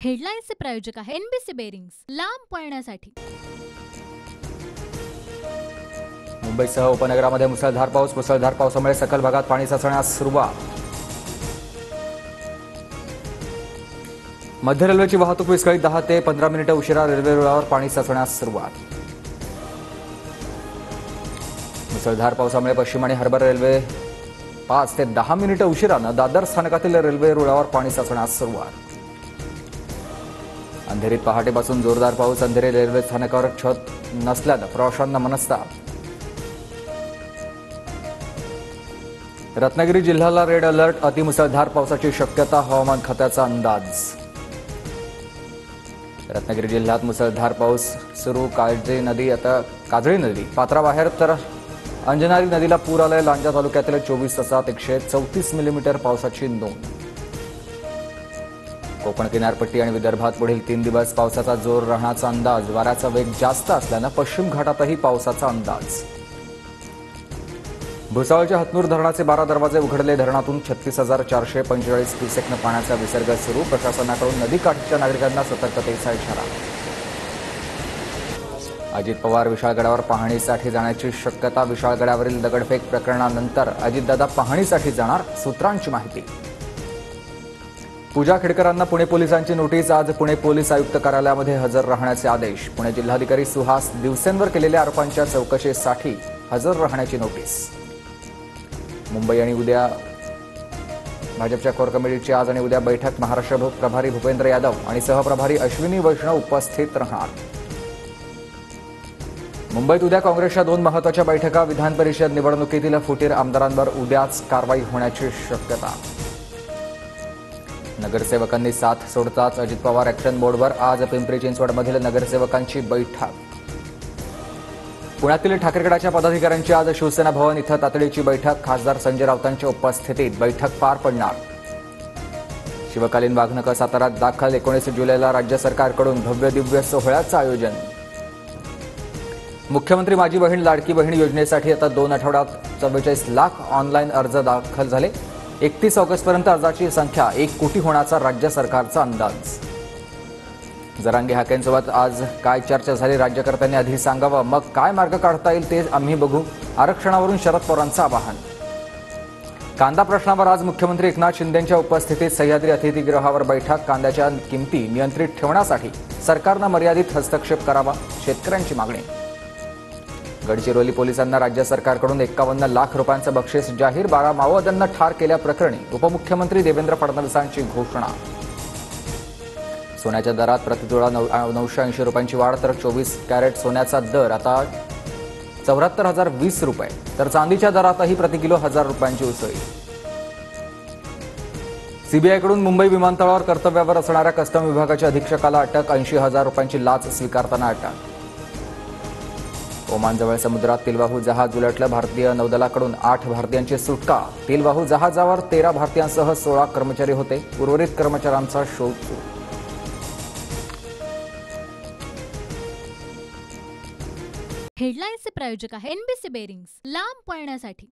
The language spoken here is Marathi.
हेडलाईन्सचे प्रायोजक आहे एनबीसी बेरिंग्स, लांब पळण्यासाठी। मुंबईसह उपनगरामध्ये मुसळधार पावसामुळे सखल भागात पाणी साचण्यास सुरुवात। मध्य रेल्वेची वाहतूक विस्कळीत, 10 ते 15 मिनिटे उशिरा रेल्वे रुळावर पाणी साचण्यास सुरुवात। मुसळधार पावसामुळे पश्चिम आणि हार्बर रेल्वे 5 ते 10 मिनिटे उशिरानं दादर स्थानकातील रेल्वे रुळावर पाणी साचण्यास सुरुवात। अंधेरीत पहाटेपासून जोरदार पाऊस, अंधेरी रेल्वे स्थानकावर छत नसल्यानं प्रवाशांना मनस्ताप। रत्नागिरी जिल्ह्याला रेड अलर्ट, अतिमुसळधार पावसाची शक्यता, हवामान खात्याचा अंदाज। रत्नागिरी जिल्ह्यात मुसळधार पाऊस सुरू, काजळी नदी पात्राबाहेर तर अंजनारी नदीला पूर आलाय। लांजा तालुक्यातील 24 तासात 134 मिलीमीटर पावसाची नोंद। कोकण किनारपट्टी आणि विदर्भात पुढील 3 दिवस पावसाचा जोर राहण्याचा अंदाज, वाऱ्याचा वेग जास्त असल्यानं पश्चिम घाटातही पावसाचा अंदाज। भुसावळच्या हतनूर धरणाचे 12 दरवाजे उघडले, धरणातून 36,445 क्युसेकनं पाण्याचा विसर्ग सुरू। प्रशासनाकडून नदीकाठच्या नागरिकांना सतर्कतेचा इशारा। अजित पवार विशाळगडावर पाहणीसाठी जाण्याची शक्यता, विशाळगडावरील दगडफेक प्रकरणानंतर अजितदादा पाहणीसाठी जाणार, सूत्रांची माहिती। पूजा खेडकरांना पुणे पोलिसांची नोटीस, आज पुणे पोलीस आयुक्त कार्यालयामध्ये हजर राहण्याचे आदेश। पुणे जिल्हाधिकारी सुहास दिवसेंवर केलेल्या आरोपांच्या चौकशीसाठी हजर राहण्याची नोटीस। मुंबई आणि उद्या भाजपच्या कोर कमिटीची आज आणि उद्या बैठक, महाराष्ट्र प्रभारी भूपेंद्र यादव आणि सहप्रभारी अश्विनी वैष्णव उपस्थित राहणार। मुंबईत उद्या काँग्रेसच्या 2 महत्त्वाच्या बैठका, विधान परिषद निवडणुकीतील फुटीर आमदारांवर उद्याच कारवाई होण्याची शक्यता। नगरसेवकांनी साथ सोडताच अजित पवार ॲक्शन बोर्डवर, आज पिंपरी चिंचवडमधील नगरसेवकांची बैठक। पुण्यातील ठाकरेगडाच्या पदाधिकाऱ्यांची आज शिवसेना भवन इथं तातडीची बैठक, खासदार संजय राऊतांच्या उपस्थितीत बैठक पार पडणार। शिवकालीन वाघनकं साताऱ्यात दाखल, 19 जुलैला राज्य सरकारकडून भव्य दिव्य सोहळ्याचं आयोजन। मुख्यमंत्री माझी बहीण लाडकी बहीण योजनेसाठी आता 2 आठवड्यात 44 लाख ऑनलाईन अर्ज दाखल झाले। 31 ऑगस्टपर्यंत अर्जाची संख्या 1 कोटी होण्याचा राज्य सरकारचा अंदाज। जरांगे हाकेंसोबत आज काय चर्चा झाली, राज्यकर्त्यांनी आधी सांगावं, मग काय मार्ग काढता येईल ते आम्ही बघू। आरक्षणावरून शरद पवारांचं आवाहन। कांदा प्रश्नावर आज मुख्यमंत्री एकनाथ शिंदेंच्या उपस्थितीत सह्याद्री अतिथीगृहावर बैठक, कांद्याच्या किमती नियंत्रित ठेवण्यासाठी सरकारनं मर्यादित हस्तक्षेप करावा, शेतकऱ्यांची मागणी। गडचिरोली पोलिसांना राज्य सरकारकडून 51 लाख रुपयांचं बक्षीस जाहीर, 12 माओवाद्यांना ठार केल्याप्रकरणी उपमुख्यमंत्री देवेंद्र फडणवीसांची घोषणा। सोन्याच्या दरात प्रतितोळा 980 रुपयांची वाढ, तर 24 कॅरेट सोन्याचा दर आता 74,020 रुपये, तर चांदीच्या दरातही प्रति किलो 1000 रुपयांची उसळी। सीबीआयकडून मुंबई विमानतळावर कर्तव्यावर असणाऱ्या कस्टम विभागाच्या अधीक्षकाला अटक, 80,000 रुपयांची लाच स्वीकारताना अटक। ओमानजवळ समुद्रात तेलवाहू जहाज उलटलं, भारतीय नौदलाकडून 8 भारतीयांची सुटका। तेलवाहू जहाजावर 13 भारतीयांसह 16 कर्मचारी होते, उर्वरित कर्मचाऱ्यांचा शोध सुरू। हेडलाईन्सचे प्रायोजक आहे एनबीसी बेरिंग्स, लांब पळण्यासाठी।